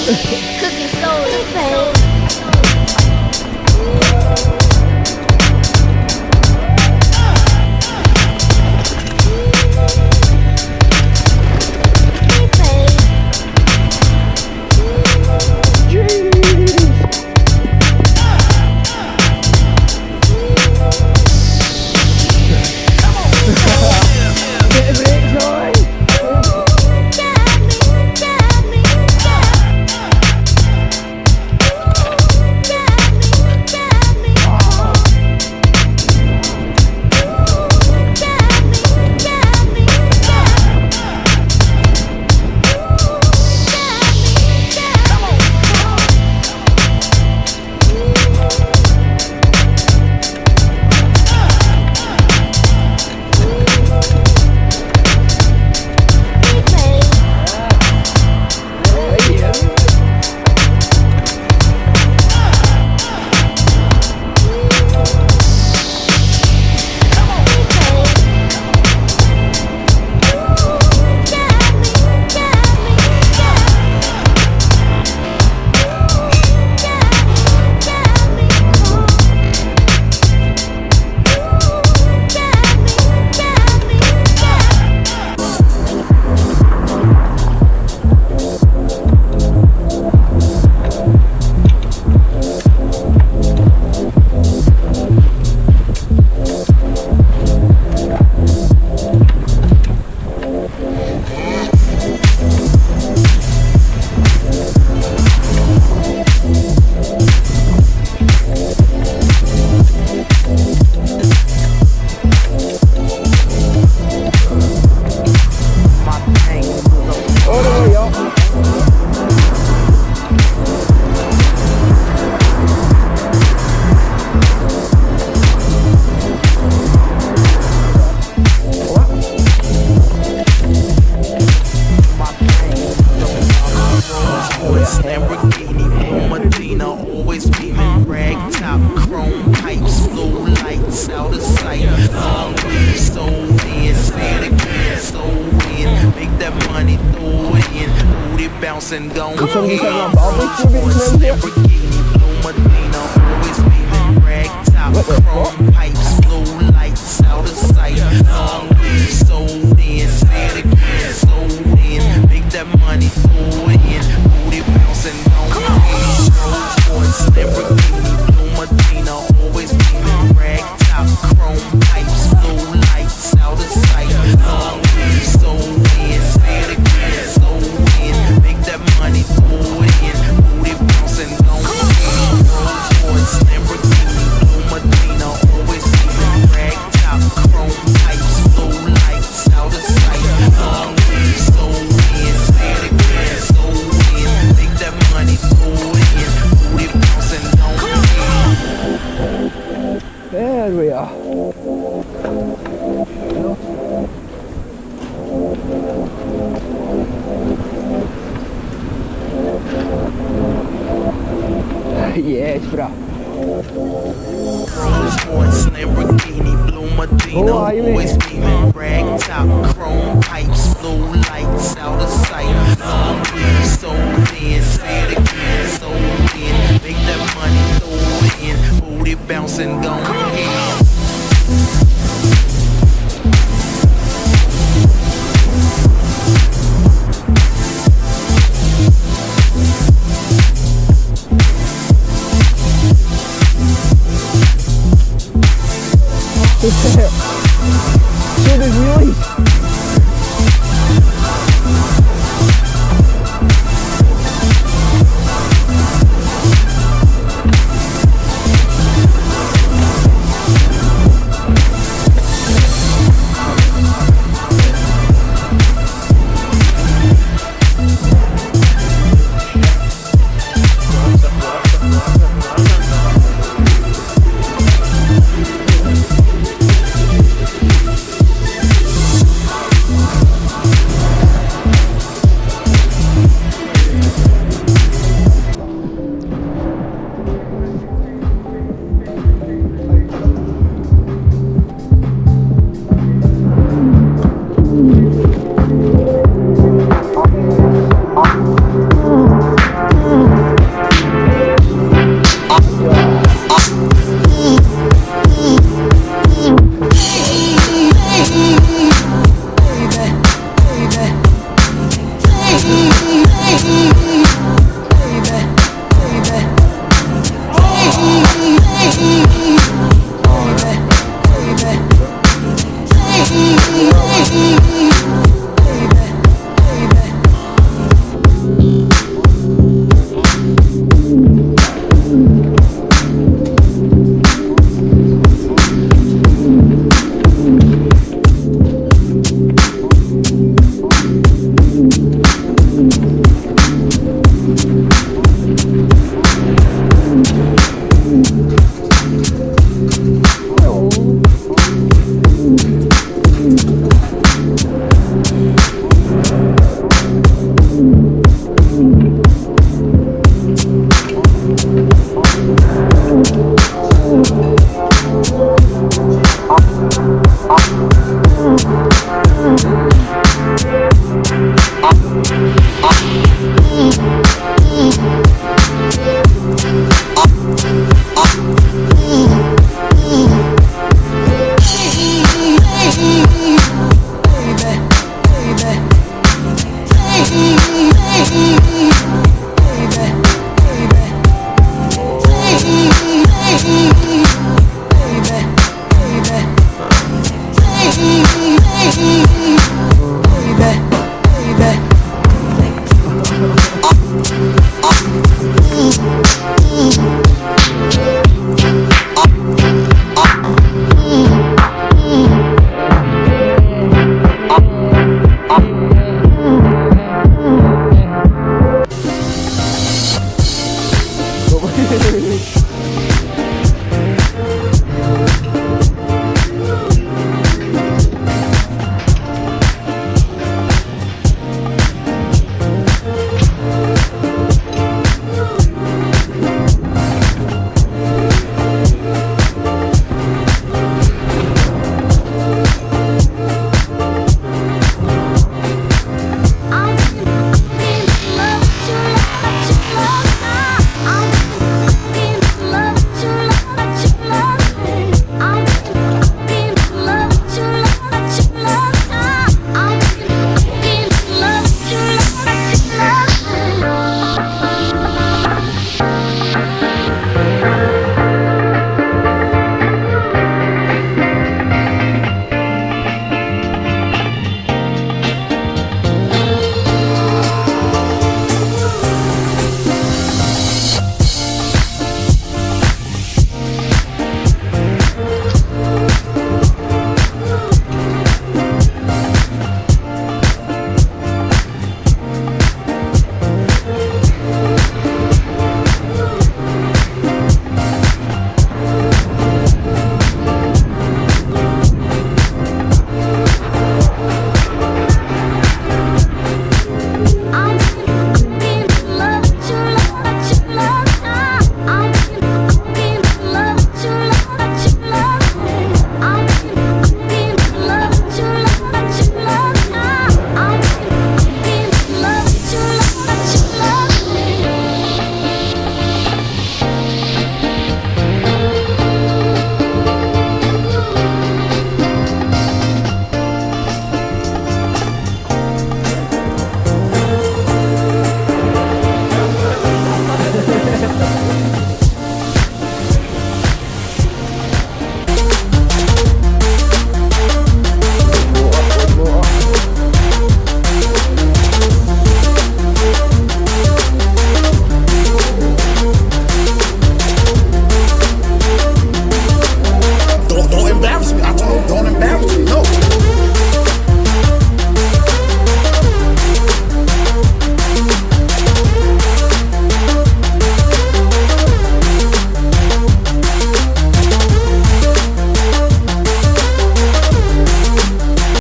Cooking soda, babe. And go Lamborghini, blue Medina, always beaming, rag top, chrome pipes, blue lights, out of sight. Long weed sold in, say it again, sold in. Make that money, throw it in, booty bouncing, go ahead. Rolls Royce, Lamborghini, blue Medina, always beaming, rag top, chrome pipes, blue lights, out of sight. Long weed sold in, say it again, sold in. Make that money, throw it in, booty bouncing, go ahead. Rolls Royce, Lamborghini, blue Medina, always beaming, rag top, chrome pipes, blue lights, out of sight. Long weed sold in, say it again, sold in. Make that money, throw it in, booty bouncing, go ahead. There we are. Yes, bra. Rolls Royce, Lamborghini, blue Medina, always beaming, rag top, chrome pipes, blue lights, out of sight. Long weed sold in, say it again, sold in. Make that money, throw it in, booty bouncing, go ahead. So there's wheelies.